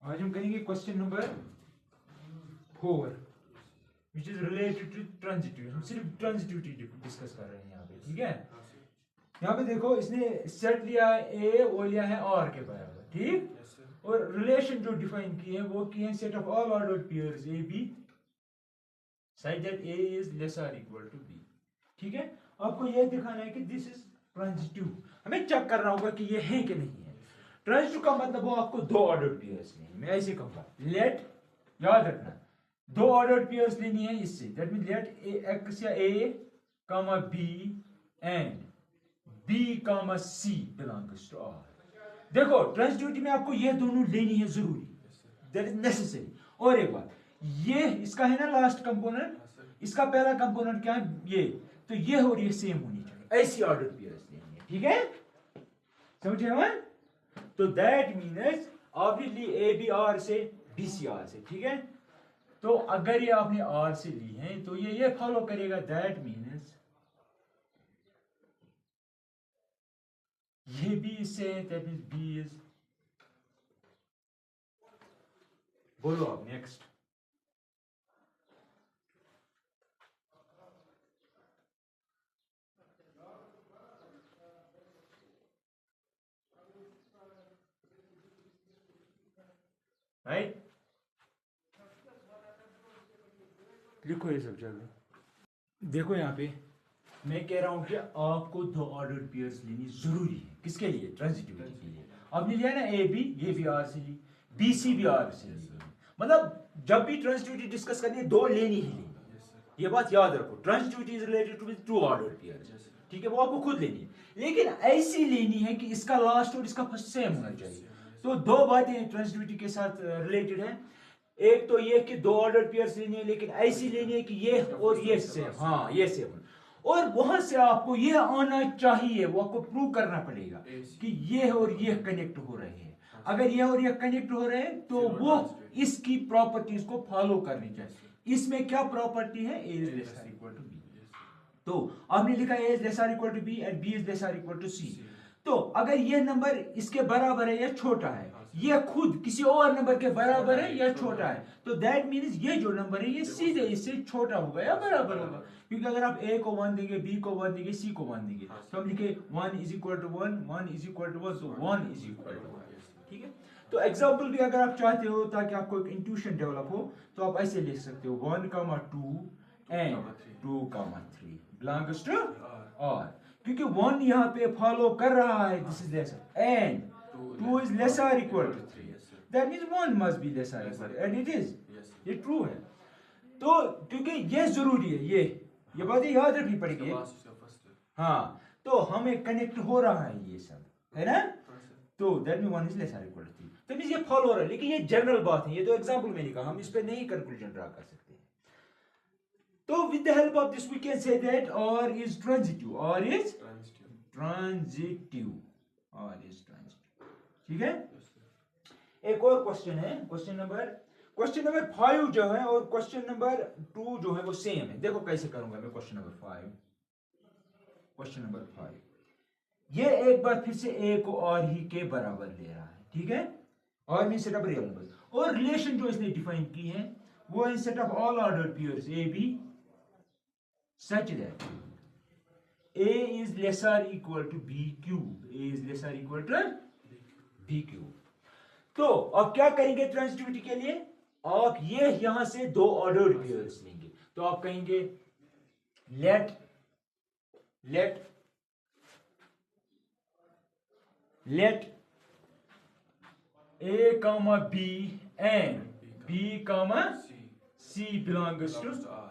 आज हम करेंगे question number 4 which is related to transitive. हम सिर्फ ट्रांजिटिविटी डिस्कस कर रहे हैं यहाँ पे, ठीक है। यहाँ पे देखो, इसने सेट लिया है ए और लिया है आर के बराबर, ठीक। और रिलेशन जो डिफाइन की है वो की है set of all ordered pairs a b such that a is less or equal to b, ठीक है। आपको यह दिखाना है कि दिस इज ट्रांजिटिव। हमें चेक करना होगा कि ये है कि नहीं है। ट्रांजिटिव का मतलब वो आपको दो ऑर्डर्ड पेयर्स लेनी है। मैं ऐसे कहूंगा, लेट, याद रखना, दो ऑर्डर्ड पेयर्स लेनी है इससे। दैट मीन लेट एक्स या A comma B and B comma C belongs to R. देखो, ट्रांजिटिविटी में आपको ये दोनों लेनी है जरूरी, दैट इज नेसेसरी। और एक बात, ये इसका है ना लास्ट कंपोनेंट, इसका पहला कंपोनेंट क्या है, ये, तो ये और ये सेम होनी चाहिए। ऐसी ऑर्डर पेयर्स लेनी है, ठीक है, समझे हम। तो that means obviously a b R से, बी सी आर से, ठीक है। तो अगर ये आपने आर से ली है तो ये फॉलो करेगा। दैट मीन्स ये बी इससे, दैट मीन्स बी इज, बोलो आप नेक्स्ट। राइट, लिखो ये सब जगह। देखो यहाँ पे मैं कह रहा हूं कि आपको दो ऑर्डर्ड पेयर्स लेनी जरूरी है। किसके लिए? ट्रांजिटिविटी के लिए। आपने लिया ना ए बी, ये भी आर से ली, बी सी भी आर से ली। मतलब जब भी ट्रांजिटिविटी डिस्कस करनी है दो लेनी ही लेनी है। ये बात याद रखो, transitivity is related to two ordered pairs, ठीक है। वो आपको खुद लेनी है, लेकिन ऐसी लेनी है कि इसका लास्ट और इसका फर्स्ट सेम होना चाहिए। तो दो बातें ट्रांजिटिविटी के साथ रिलेटेड है। एक तो ये कि दो ऑर्डर्ड पेयर्स लेनी है, लेकिन ऐसी लेनी है कि ये और ये सेम, हाँ ये सेम। और वहां से आपको ये आना चाहिए, वो आपको प्रूव करना पड़ेगा कि ये और ये कनेक्ट हो रहे हैं। अगर ये और ये कनेक्ट हो रहे हैं तो वो इसकी प्रॉपर्टीज को फॉलो करनी चाहिए। इसमें क्या प्रॉपर्टी है? ए इज लेस और इक्वल टू बी। तो आपने लिखा ए इज लेस और equal to b and b is less और इक्वल टू सी। तो अगर ये नंबर इसके बराबर है या छोटा है, ये खुद किसी और नंबर के बराबर है या छोटा है, तो दैट मीन्स ये जो नंबर है ये सीधे इससे छोटा होगा या बराबर होगा। क्योंकि अगर आप ए को 1 देंगे, बी को 1 देंगे, सी को 1 देंगे, तो हम लिखे 1 is equal to 1, 1 is equal to 1, तो 1 इज इक्वल टू 1, ठीक है। तो एग्जाम्पल भी अगर आप चाहते हो ताकि आपको एक इंट्यूशन डेवलप हो, तो आप ऐसे लिख सकते हो 1, 2 एंड 2, 3 बिलोंग्स टू आर। क्योंकि 1 यहाँ पे फॉलो कर रहा है, this is lesser, and 2 is lesser equal to 3, that means 1 must be lesser equal, and it is, ये ट्रू है। तो क्योंकि ये जरूरी है, ये बातें याद रखनी पड़ेगी। हाँ, तो हमें कनेक्ट हो रहा है ये सब, है ना। तो that mean 1 is lesser equal to 3, तो मींस ये फॉलो हो रहा है। लेकिन ये जनरल बात है, ये तो एग्जांपल में लिखा, हम इस पे नहीं कंक्लूजन ड्रा कर सकते। तो with the help of this we can say that R is transitive, R is transitive, R is transitive, ठीक है। एक और क्वेश्चन है, क्वेश्चन नंबर 5 जो है और क्वेश्चन नंबर 2 जो है वो सेम है। देखो कैसे करूंगा मैं क्वेश्चन नंबर 5। ये एक बार फिर से a को R ही के बराबर ले रहा है, ठीक है। R means set of real numbers, और रिलेशन जो इसने डिफाइन की है वो है set of all ordered pairs a b such that a is lesser equal to b cube, a is lesser equal to b cube। तो अब क्या करेंगे ट्रांजिटिविटी के लिए? आप ये यहां से दो ऑर्डर्ड पेयर्स लेंगे। तो आप कहेंगे let a comma b and b comma c belongs to r।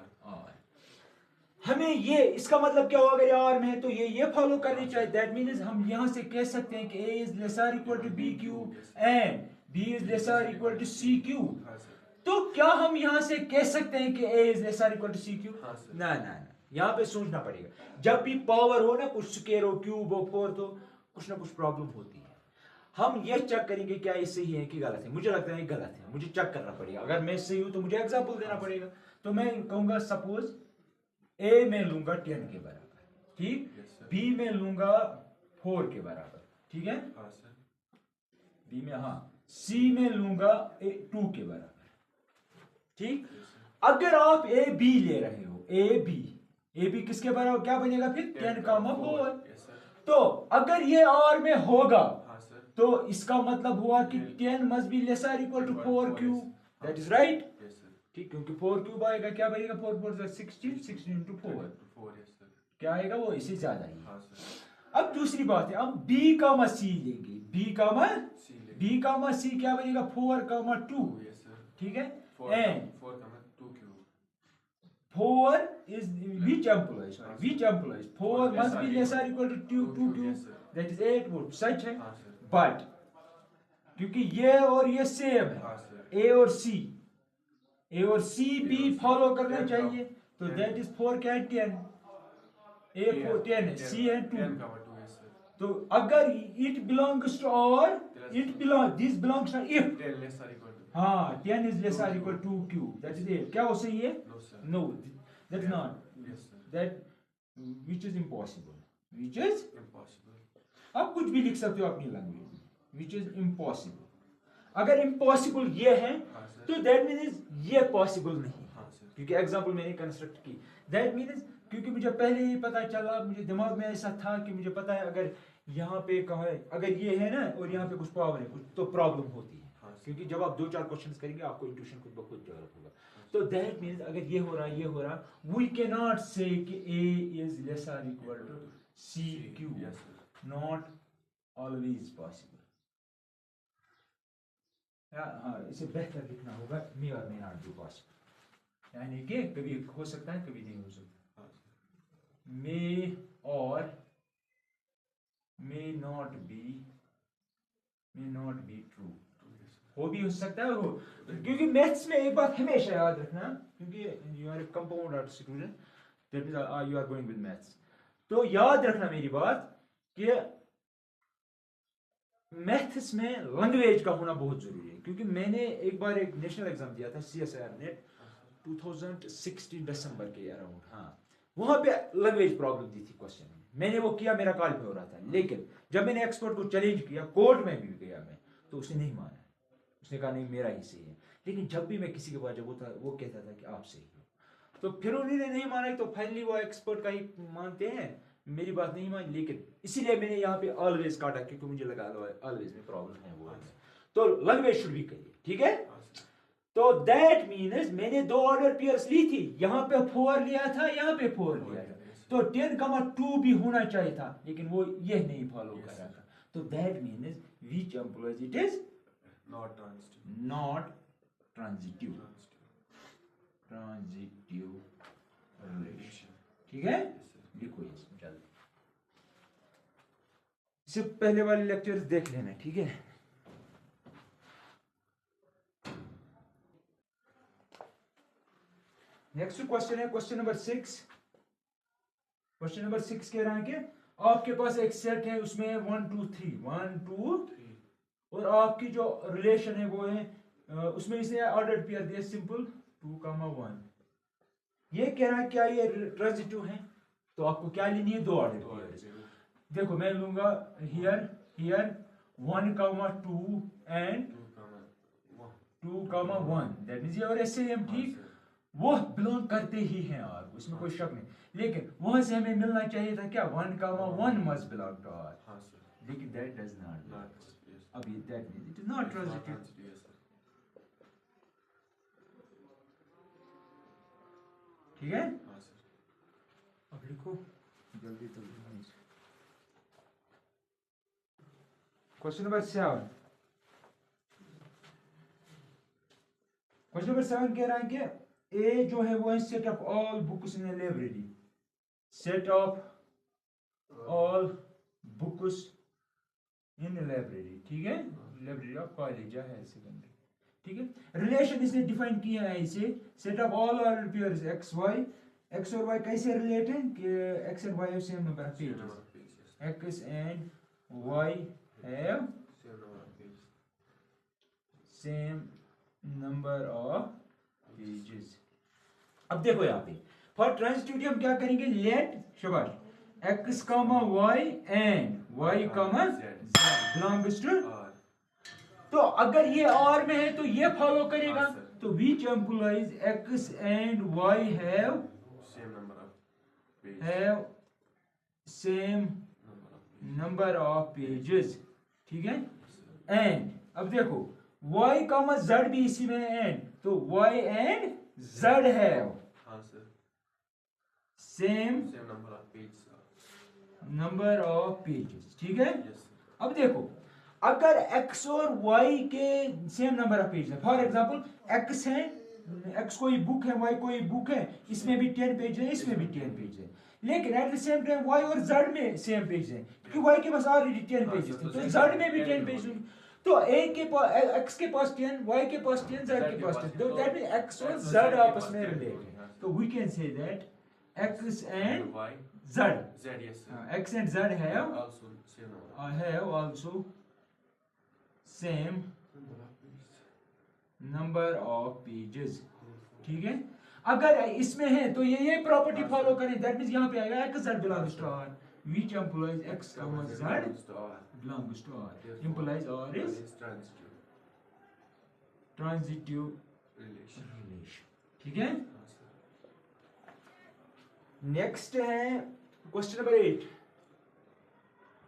हमें ये, इसका मतलब क्या होगा? अगर आर में है तो ये फॉलो करनी चाहिए। दैट मींस हम यहां से कह सकते हैं कि a is lesser equal to b cube and b is lesser equal to c cube. तो क्या हम यहां से कह सकते हैं कि a is lesser equal to c cube? ना, यहां पे सोचना पड़ेगा। जब भी पावर हो ना, कुछ स्क्वायर हो, क्यूब हो, फोर्थ हो, कुछ ना कुछ प्रॉब्लम होती है। हम ये चेक करेंगे क्या ये सही है कि गलत है। मुझे लगता है गलत है, मुझे चेक करना पड़ेगा। अगर मैं सही हूं तो मुझे एग्जांपल देना पड़ेगा। तो मैं कहूंगा सपोज ए में लूंगा 10 के बराबर, ठीक, बी में लूंगा 4 के बराबर, ठीक है। बी में, हाँ, सी में लूंगा 2 के बराबर, ठीक। अगर आप ए बी ले रहे हो, ए बी किसके बराबर, क्या बनेगा फिर 10 कामा 4। तो अगर ये आर में होगा तो इसका मतलब हुआ कि 10 must be less or equal to 4 cube, that is right, ठीक। क्योंकि 4 क्यूब आएगा, क्या बनेगा 4 4 16, 16 इंटू 4 क्या आएगा, वो इससे ज्यादा ही। अब दूसरी बात है, हम बी कामा सी लेंगे, बी कामा सी क्या बनेगा 4 कामा 2, ठीक है। And 4 is which employees 4 must be less or equal to 2 cube, that is 8, वो सच है। बट क्योंकि ये और ये सेम है, ए और सी भी फॉलो करना चाहिए, तो दैट इज 4 क्या 10, ए 4 10 है, सी है 2। तो अगर इट बिलोंग्स टू और दिस बिलोंग्स टू इफ, हाँ 10 is less or equal to 2 cube, that is 8, क्या वो सही है, no that's not, that which is impossible, आप कुछ भी लिख सकते हो अपनी लैंग्वेज में, which is impossible। अगर impossible ये है तो that means ये possible नहीं, क्योंकि एग्जांपल मैंने कंस्ट्रक्ट की, that means क्योंकि मुझे पहले ही पता चला, मुझे दिमाग में ऐसा था कि मुझे पता है अगर यहाँ पे कहा है, अगर ये है ना और यहाँ पे कुछ पावर है कुछ, तो प्रॉब्लम होती है, क्योंकि जब आप 2-4 क्वेश्चंस करेंगे आपको इंट्यूशन खुद ब खुद डेवलप होगा। तो दैट मींस अगर ये हो रहा, वी कैन नॉट से कि a इज लेस और equal to c cube, not always possible. हाँ, इसे बेहतर लिखना होगा मे और मे नॉट बी पॉसिबल, यानी कि कभी हो सकता है कभी नहीं हो सकता, मे और मे नॉट बी ट्रू, वो भी हो सकता है वो, क्योंकि मैथ्स में एक बात हमेशा याद रखना, क्योंकि you are a compound art student, that means you are going with maths, तो याद रखना मेरी बात कि मैथ्स में लैंग्वेज का होना बहुत जरूरी है। क्योंकि मैंने एक बार एक नेशनल एग्जाम दिया था CSIR नेट 2016 दिसंबर के अराउंड, हाँ, वहां पे लैंग्वेज प्रॉब्लम दी थी क्वेश्चन में, मैंने वो किया, मेरा कॉल पे हो रहा था, लेकिन जब मैंने एक्सपर्ट को चैलेंज किया, कोर्ट में भी गया मैं, तो उसने नहीं माना, उसने कहा नहीं मेरा ही सही है। लेकिन जब भी मैं किसी के पास जब वो कहता था कि आप सही हो, तो फिर उन्होंने नहीं माना, तो फाइनली वो एक्सपर्ट का ही मानते हैं, मेरी बात नहीं मानी। लेकिन इसीलिए मैंने यहाँ पे ऑलवेज काटा, क्योंकि मुझे लगा ऑलवेज में प्रॉब्लम है वो, तो लैंग्वेज शुड भी करिए, ठीक है। तो दैट मीन्स मैंने 2 ऑर्डर पेयर्स ली थी, यहाँ पे 4 लिया था, यहाँ पे 4 लिया था, तो 10,2 भी होना चाहिए था, लेकिन वो ये नहीं फॉलो कर रहा था, तो that means which employees it is not transitive relation, ठीक है। लिखो ये जल्दी, इससे पहले वाले लेक्चर्स देख लेना, ठीक है। नेक्स्ट क्वेश्चन है क्वेश्चन नंबर 6। क्वेश्चन नंबर 6 कह रहा है कि आपके पास एक सेट है, उसमें 1 2 3 और आपकी जो रिलेशन है वो है, उसमें इसने ऑर्डर्ड पेयर दिया सिंपल 2, 1। ये कह रहा है क्या ये ट्रांजिटिव है, तो आपको क्या लेनी है, 2 ऑर्डर पेयर। देखो मैं लूंगा हियर 1, 2 एंड 2, 1, दैट मींस ये और सेम, ठीक, वो बिलोंग करते ही हैं आर, उसमें कोई शक नहीं, लेकिन वहां से हमें मिलना चाहिए था क्या 1, 1 मस्ट बिलोंग टू आर, लेकिन दैट डज नॉट, अभी that means it is not transitive, ठीक है। अब लिखो जल्दी जल्दी, क्वेश्चन नंबर 7। क्वेश्चन नंबर 7 कह रहा है कि ए जो है वो है set of all books in A library, set of all books in A library, ठीक है, लाइब्रेरी ऑफ कॉलेज या हायर सेकेंडरी, ठीक है। रिलेशन इसने डिफाइन किया है इसे, set of all order pairs x और वाई कैसे रिलेट है कि x and Y have same number of pages, x and Y have same number of pages. अब देखो यहाँ पे फॉर ट्रांजिटिविटी हम क्या करेंगे, लेट शाबाश x comma y and y comma z belongs to तो अगर ये आर में है तो ये फॉलो करेगा। हाँ, सर। तो which employees X and Y have same number of pages, ठीक है। एंड अब देखो y कॉमा z भी इसी में एंड, तो y and z have same number of pages, ठीक है। अब देखो अगर x और y के सेम नंबर ऑफ पेज है, फॉर एग्जांपल x है, x कोई बुक है, y कोई बुक है, इसमें भी 10 पेज है, इसमें भी 10 पेज है, लेकिन at the same time y और z में सेम पेज है, क्योंकि y के पास ऑलरेडी 10 पेजेस थे, तो z में भी 10 पेज होंगे। तो a के पास x के पास 10, y के पास 10, z के पास 10, तो दैट मींस x और z आपस में रिलेटेड है। तो we can say that x and z, x and z have also same number of pages, ठीक है। अगर इसमें है तो ये प्रॉपर्टी फॉलो करें, दैट मींस यहाँ पे आएगा x z belongs to r, which implies x comma z belongs to r, implies r is transitive relation, ठीक है। नेक्स्ट है क्वेश्चन नंबर 8।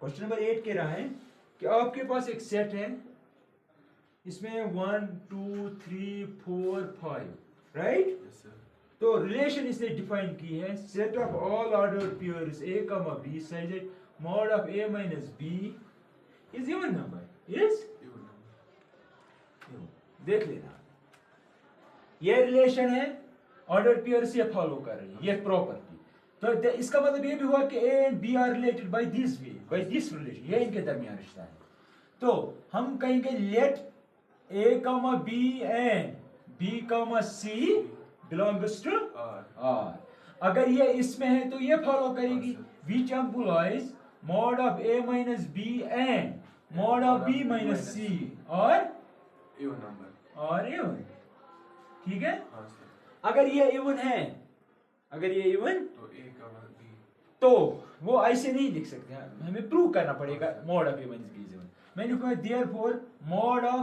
क्वेश्चन नंबर 8 कह रहा है कि आपके पास एक सेट है, इसमें 1 2 3 4 5, राइट। तो रिलेशन इसने डिफाइन की है, set of all order pairs a comma b such that mod of a minus b is even number, is देख लेना, ये रिलेशन है, ऑर्डर पेयर से फॉलो कर रही है ये प्रॉपर्टी। तो इसका मतलब ये भी हुआ कि a and b are related by this way, by this relation, ये इनके दरमियान रिश्ता है। तो हम कहेंगे let a comma b and b comma c belongs to r। अगर ये इसमें है तो ये फॉलो करेगी, which implies mod of a minus b and mod of b minus c और even, ठीक है। अगर ये इवन है, अगर ये इवन तो वो ऐसे नहीं लिख सकते, हमें प्रूव करना पड़ेगा mod of a minus b is even। मैं लिखूंगा therefore mod of,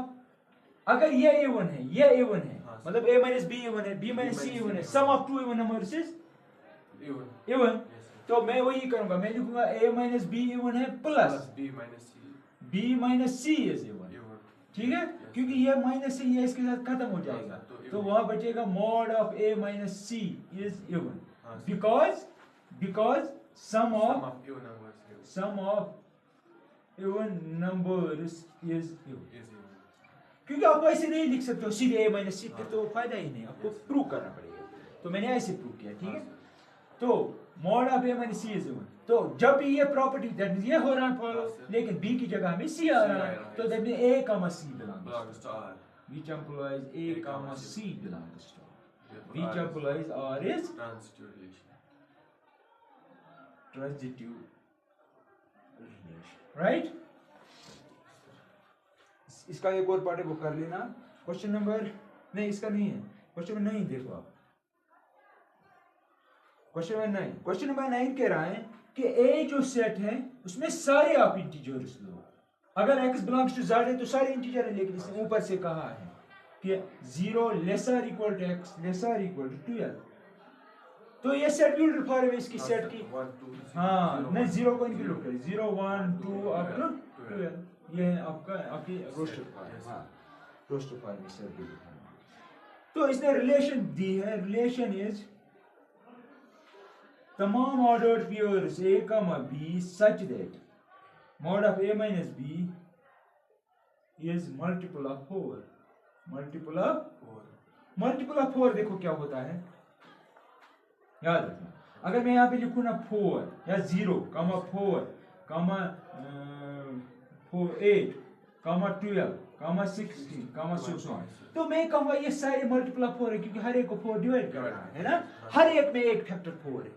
अगर ये इवन है, ये इवन है, मतलब a minus b इवन है, b minus c इवन है, sum of two even numbers is even, तो मैं वही करूंगा, मैं लिखूंगा a minus b इवन है plus b minus c is even, ठीक है। क्योंकि ये माइनस से ये इसके साथ खत्म हो जाएगा, तो वहां बचेगा mod of a minus c is even, because sum of even numbers is even। क्योंकि आप ऐसे नहीं लिख सकते हो सीधे a minus c, तो फायदा ही नहीं, आपको प्रूव करना पड़ेगा, तो मैंने ऐसे प्रूव किया, ठीक है। तो mod of a minus c is even, तो जब भी ये प्रॉपर्टी दैट मींस ये हो रहा है फॉलो, लेकिन b की जगह हमें c आ रहा है, तो that means a comma c belongs to r, which implies a comma c belongs to r, which implies r is transitive relation, right। इसका एक और पार्ट है वो कर लेना। क्वेश्चन नंबर नहीं, इसका नहीं है, क्वेश्चन नंबर 9 देखो आप, क्वेश्चन नंबर 9 कह रहा है कि ए जो सेट है उसमें सारे आप इंटीजर्स लो, अगर x बिलोंग्स टू z है तो सारे इंटीजर है, लेकिन इसने ऊपर से कहा है कि 0 lesser equal to x lesser equal to 12, तो ये सेट बिल्डर फॉर्म है इसकी सेट की, हाँ नहीं 0 को इंक्लूड करें, 0 1 2 अप टू 12, ये है आपकी रोस्टर फॉर्म, हाँ रोस्टर फॉर्म में सेट बिल्डर फॉर्म। तो इसने रिलेशन दी है, रिलेशन इज तमाम ordered pairs a comma b such that mod of a minus b is multiple of 4, multiple of 4 देखो क्या होता है, याद रखना। अगर मैं यहाँ पे लिखूँ ना 4 या 0 comma 4 comma 8 comma 12 comma 16 comma 16, तो मैं कहूँगा ये सारे मल्टीपल ऑफ 4 है, क्योंकि हर एक को 4 डिवाइड कर रहा है ना, हर एक में एक फैक्टर 4 है,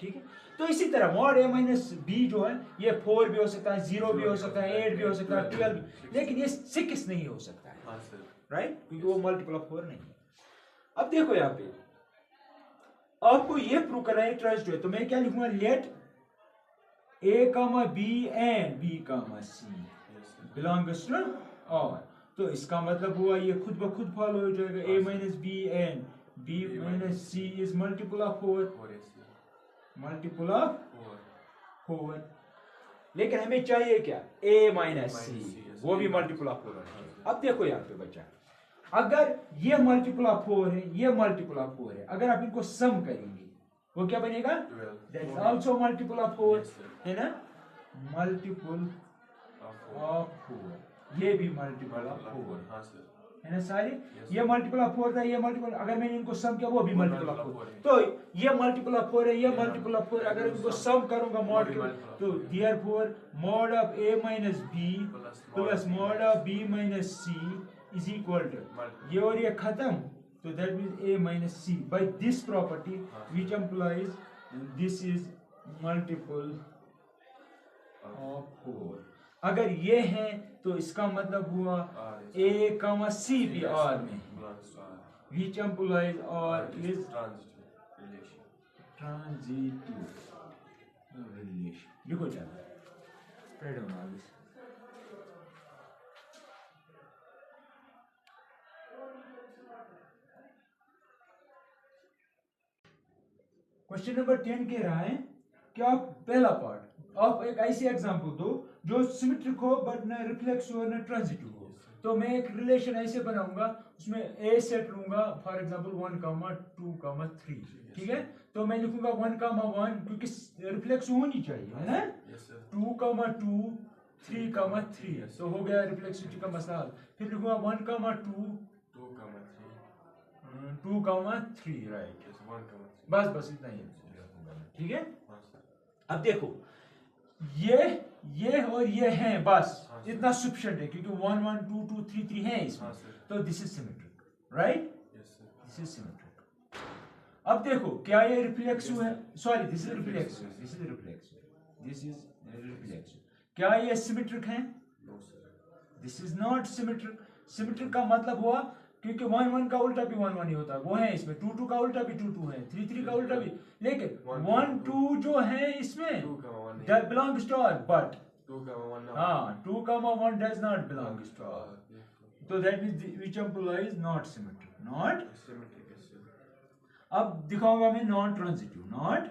ठीक है। तो इसी तरह mod a minus b जो है ये 4 भी हो सकता है, 0 भी हो सकता है, 8 भी हो सकता है, 12 भी, लेकिन ये 6 नहीं हो सकता है, राइट, क्योंकि वो मल्टीपल ऑफ 4 नहीं है। अब देखो यहाँ पे आपको ये प्रूव करना है ट्रांजिटिव है, तो मैं क्या लिखूंगा, late a comma b and b comma c belongs to r, तो इसका मतलब हुआ ये खुद ब खुद फॉलो हो जाएगा, a minus b and b minus c is multiple of 4, multiple of 4। लेकिन हमें चाहिए क्या, a माइनस c, वो भी मल्टीपल ऑफ 4 है। अब देखो यहाँ पे बच्चा, अगर ये मल्टीपल ऑफ 4 है, ये मल्टीपल ऑफ 4 है, अगर आप इनको सम करेंगे वो क्या बनेगा, that is also multiple of 4, है ना, मल्टीपल ऑफ 4, ये भी मल्टीपल ऑफ 4 है ना सारे, ये मल्टीपल ऑफ 4 था, ये मल्टीपल, अगर मैंने इनको सम किया वो भी मल्टीपल ऑफ 4, तो ये मल्टीपल ऑफ 4 है, ये मल्टीपल ऑफ 4, अगर इनको सम करूंगा मॉड के, तो therefore mod of a minus b plus mod of b minus c is equal to, ये और ये खत्म, तो that means a minus c by this property which employs this is multiple of 4। अगर ये है तो इसका मतलब हुआ a कमा c भी R में है, which implies R is transitive relation। लिखो चलो, spread on all this। Question number 10 कह रहा है कि आप पहला पार्ट आप एक ऐसी एग्जांपल दो जो सिमेट्रिक हो बट न रिफ्लेक्स हो न ट्रांजिटिव हो। तो मैं एक रिलेशन ऐसे बनाऊंगा, उसमें ए सेट लूंगा फॉर एग्जांपल 1,2,3, ठीक है, तो मैं लिखूंगा 1,1 क्योंकि रिफ्लेक्स होनी चाहिए, है ना, 2,2 3,3, तो हो गया रिफ्लेक्सिविटी का मसला। फिर लिखूंगा 1,2 2,3, राइट, बस इतना ही, ठीक है। अब देखो ये और ये हैं, बस इतना सफिशिएंट है क्योंकि 1 1 2 2 3 3 है इसमें, तो this is symmetric, right, this is symmetric. अब देखो क्या ये रिफ्लेक्सिव है, सॉरी दिस इज रिफ्लेक्सिव, क्या ये सिमेट्रिक है, this is not symmetric. Symmetric का मतलब हुआ क्योंकि 1 1 का उल्टा भी 1 1 ही होता है, वो है इसमें, 2 2 का उल्टा भी 2 2 है, 3 3 का उल्टा भी, लेकिन 1 2 जो है इसमें that belongs to R, but 2,1 does not belong to R, so that means which implies not symmetric, not symmetric। अब दिखाऊंगा मैं नॉन ट्रांजिटिव, नॉट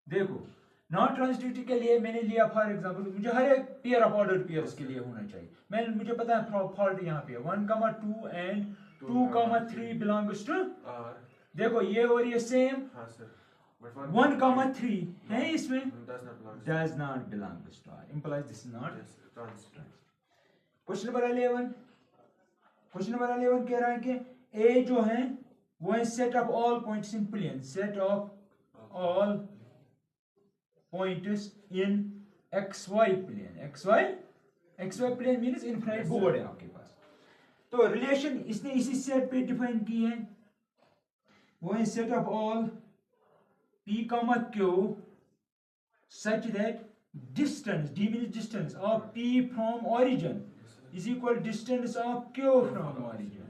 देखो नॉन ट्रांजिटिविटी के लिए मैंने लिया फॉर एग्जांपल, मुझे हर एक पेयर ऑफ ऑर्डर पेयर्स के लिए होना चाहिए, मुझे पता है फॉल्ट यहाँ पे 1,2 एंड 2,3 बिलोंग्स टू R। देखो ये और ये सेम, 1,3 है इसमें, does not belong to R, implies this is not transitive। Question number 11 कह रहा है कि A जो है वो है set of all points in plane, set of all points in XY plane, XY plane means infinite board है आपके पास। तो रिलेशन इसने इसी सेट पे डिफाइन की है, वो है set of all P, Q such that distance, d means distance of P from origin is equal distance of Q from origin।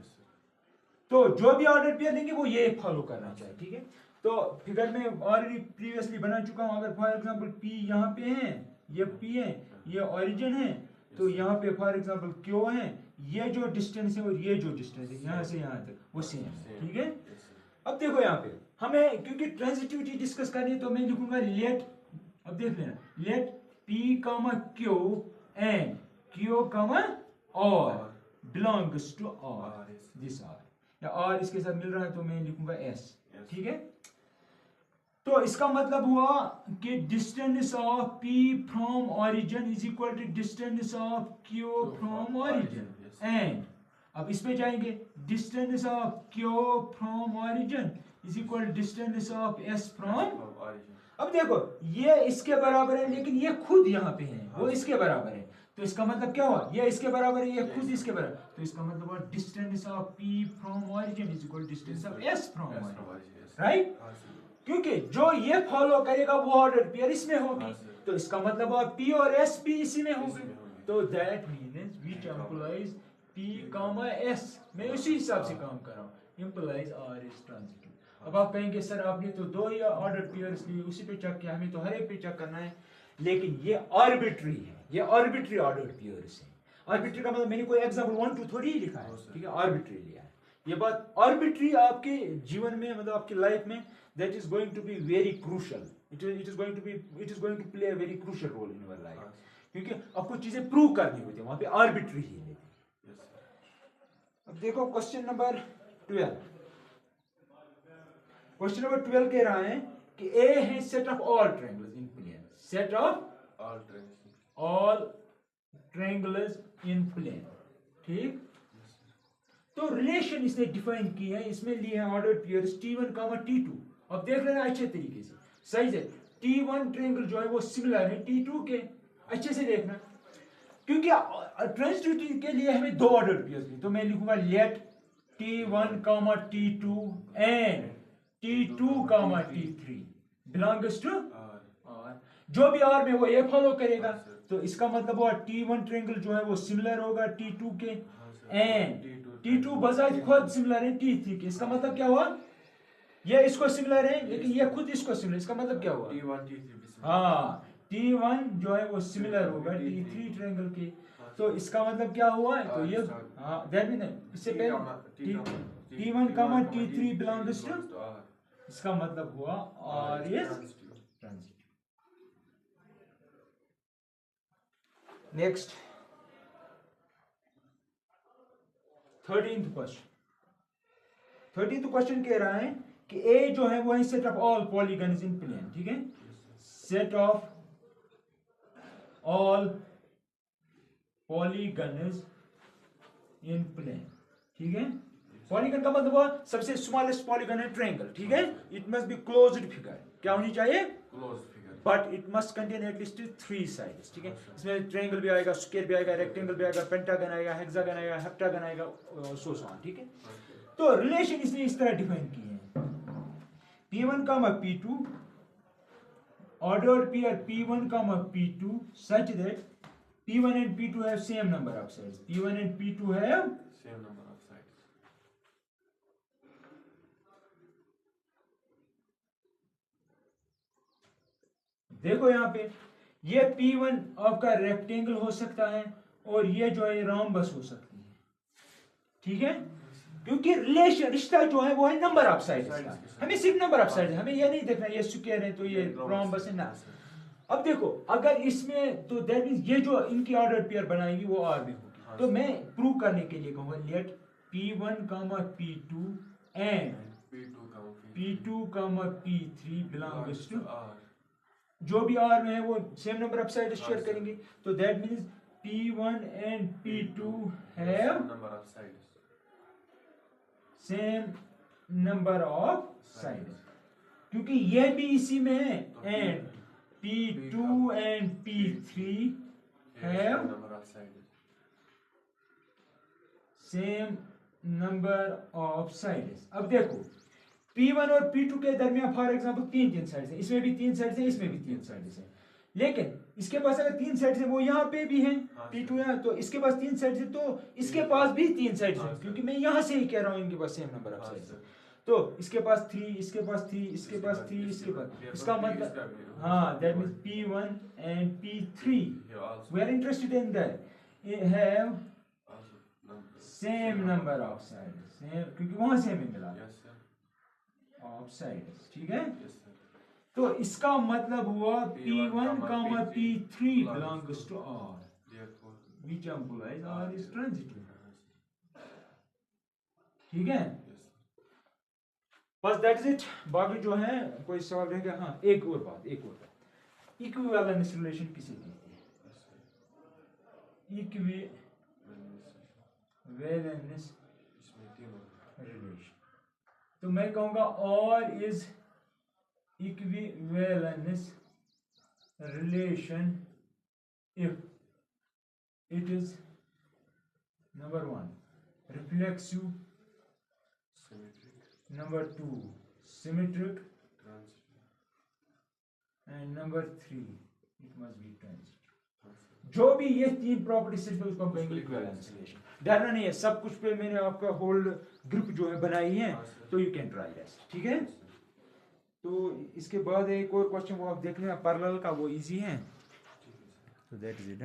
तो जो भी ऑर्डर पेयर देंगे वो ये फॉलो करना चाहिए, ठीक है। तो फिगर में ऑलरेडी प्रीवियसली बना चुका हूं, अगर फॉर एग्जांपल P यहाँ पे है, ये P है, ये origin है, तो यहाँ पे फॉर एग्जांपल Q है, ये जो डिस्टेंस है और ये जो डिस्टेंस है यहाँ से यहाँ तक वो सेम है, ठीक है। अब देखो यहाँ पे हमें क्योंकि ट्रांजिटिविटी डिस्कस करनी है तो मैं लिखूंगा लेट, अब देख लेना, let P, Q and Q, R belongs to R, this R, या R इसके साथ मिल रहा है तो मैं लिखूंगा S, ठीक है। तो इसका मतलब हुआ कि distance of P from origin is equal to distance of Q from origin, and अब इस पे जाएंगे, distance of Q from origin is equal distance of S from origin. अब देखो ये इसके बराबर है लेकिन ये खुद यहाँ पे है, वो इसके बराबर है, तो इसका मतलब क्या हुआ, ये इसके बराबर है, ये खुद इसके बराबर, तो इसका मतलब हुआ distance of P from origin is equal distance of S from origin, right. क्योंकि जो ये फॉलो करेगा वो ऑर्डर पेयर इसमें होगी, तो इसका मतलब हुआ P और S भी इसी में होंगे, तो that means which employees P, S, मैं उसी हिसाब से काम कर रहा हूँ, एम्प्लॉइज R इज ट्रांजिटिव। अब आप कहेंगे सर आपने तो दो ही ऑर्डर पेयर्स लिए, उसी पे चेक किया, हमें तो हर एक पे चेक करना है, लेकिन ये आर्बिट्री है, ये आर्बिट्री ऑर्डर पेयर्स है, आर्बिट्री का मतलब मैंने कोई एग्जाम्पल 1 2 थोड़ी ही लिखा है, ठीक है, आर्बिट्री लिया है। ये बात आर्बिट्री आपके जीवन में मतलब आपकी लाइफ में that is going to be very crucial, it is going to play a very crucial role in your life, क्योंकि आपको चीजें प्रूव करनी होती है, वहां पे आर्बिट्री ही लेते हैं। अब देखो क्वेश्चन नंबर 12, क्वेश्चन नंबर 12 कह रहा है कि ए है set of all triangles in plane, set of all triangles in plane, ठीक। तो रिलेशन इसने डिफाइन की है, इसमें लिए हैं ऑर्डर्ड पेयर्स T1, T2। अब देख रहे हैं अच्छे तरीके से, सही से T1 ट्रायंगल जो है वो सिमिलर है T2 के, अच्छे से देखना, क्योंकि ट्रांजिटिविटी के लिए हमें दो ऑर्डर्ड पेयर्स भी, तो मैं लिखूंगा let T1, T2 and T2, T3 belongs to R, जो भी R में वो ये फॉलो करेगा, तो इसका मतलब हुआ T1 ट्रायंगल जो है वो सिमिलर होगा T2 के, एंड T2 बजाय खुद सिमिलर है T3 के। इसका मतलब क्या हुआ, ये इसको सिमिलर है लेकिन ये खुद इसको सिमिलर, इसका मतलब क्या हुआ, T1 T3 हाँ T1 जो है वो सिमिलर होगा T3 ट्रायंगल के, तो इसका मतलब क्या हुआ, तो ये हाँ दैट मीन इससे पहले T1, T3 बिलोंग्स टू, इसका मतलब हुआ R is transitive. Next 13th question, 13th question कह रहा है कि A जो है वो है set of all polygons in plane, ठीक है, set of all polygons in plane, ठीक है। पॉलीगन का मतलब हुआ सबसे स्मॉलेस्ट पॉलीगन है ट्रायंगल, ठीक है, it must be closed figure, क्या होनी चाहिए, closed figure, but it must contain at least 3 sides, ठीक है, इसमें ट्रायंगल भी आएगा, स्क्वायर भी आएगा, रेक्टेंगल भी आएगा, पेंटागन आएगा, हेक्सागन आएगा, हेप्टागन आएगा, सो ऑन, ठीक है। तो रिलेशन इसने इस तरह डिफाइन की है, P1, P2 ordered pair P1, P2 such that P1 and P2 have same number of sides, P1 and P2 have same number of sides, देखो यहाँ पे ये P1 आपका रेक्टेंगल हो सकता है और ये जो है रोम्बस हो सकती है, ठीक है, क्योंकि रिलेशन रिश्ता जो है वो है नंबर ऑफ साइड्स का, हमें सिर्फ नंबर ऑफ साइड्स, हमें ये नहीं देखना ये स्क्वायर है तो ये रोम्बस है ना। अब देखो अगर इसमें तो दैट मींस ये जो इनकी ऑर्डर पेयर बनाएगी वो R में होगी, तो मैं प्रूव करने के लिए कहूंगा let P1, P2 and P2, P3 belongs to R, जो भी R में है वो same number of sides share करेंगे, तो that means P1 and P2 have number of sides, same number of sides, क्योंकि ये भी इसी में है, and P2 and P3 have number of sides, same number of sides. अब देखो P1 और P2 के दरमियान फॉर एग्जांपल 3 साइड्स हैं, इसमें भी 3 साइड्स हैं, इसमें भी 3 साइड्स हैं, लेकिन इसके पास अगर 3 साइड्स हैं वो यहाँ पे भी हैं, P2 यहाँ, तो इसके पास 3 साइड्स हैं, तो इसके पास भी 3 साइड्स हैं, क्योंकि मैं यहाँ से ही कह रहा हूँ इनके पास सेम नंबर ऑफ साइड्स हैं, तो इसके पास 3, इसके पास 3, इसके पास 3, इसके पास, इसका मतलब हाँ that means P1 and P3 we are interested in that have same number of sides, same, क्योंकि वहां से हमें मिला ऑफ साइड्स, ठीक है, तो इसका मतलब हुआ P1, P3 belongs to R, which implies R is transitive, ठीक है, बस दैट इज इट। बाकी जो है कोई सवाल रहेगा, हाँ एक और बात, इक्विवेलेंस रिलेशन किसे कहते हैं, इक्विवेलेंस रिलेशन, तो मैं कहूंगा R is equivalence relation if it is number 1 reflexive, number 2 symmetric, and number 3 it must be transitive। जो भी ये 3 प्रॉपर्टी से उसको कहेंगे इक्विवेलेंस रिलेशन। डरना नहीं है, सब कुछ पे मैंने आपका होल्ड ग्रुप जो है बनाई है, तो यू कैन ट्राई दैट, ठीक है। तो इसके बाद एक और क्वेश्चन वो आप देख लें पैरेलल का, वो इजी है, तो दैट इज इट।